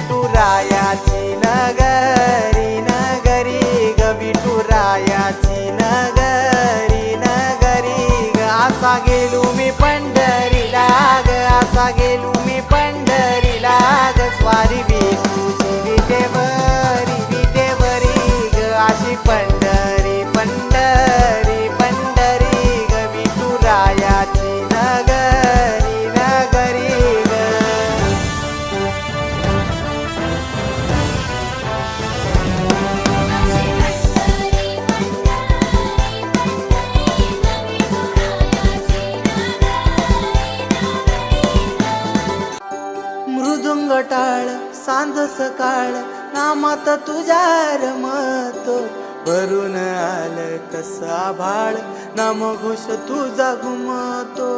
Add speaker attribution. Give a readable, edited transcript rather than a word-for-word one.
Speaker 1: विठुरायाची नगरी नगरी ग विठुरायाची नगरी नगरी ग असा गेलो मी पंढरीला ग असा गेलो मी पंढरीला ग स्वारी विठूची विटेवरी ग अशी पंढरी पंढरी पंढरी ग विठुरायाची नगरी नगरी ग मृदुंग टाळ सांज सकाळ नामात तुझ्या रमतो भरून आलं कसा भाळ नामघोष तुझा घुमतो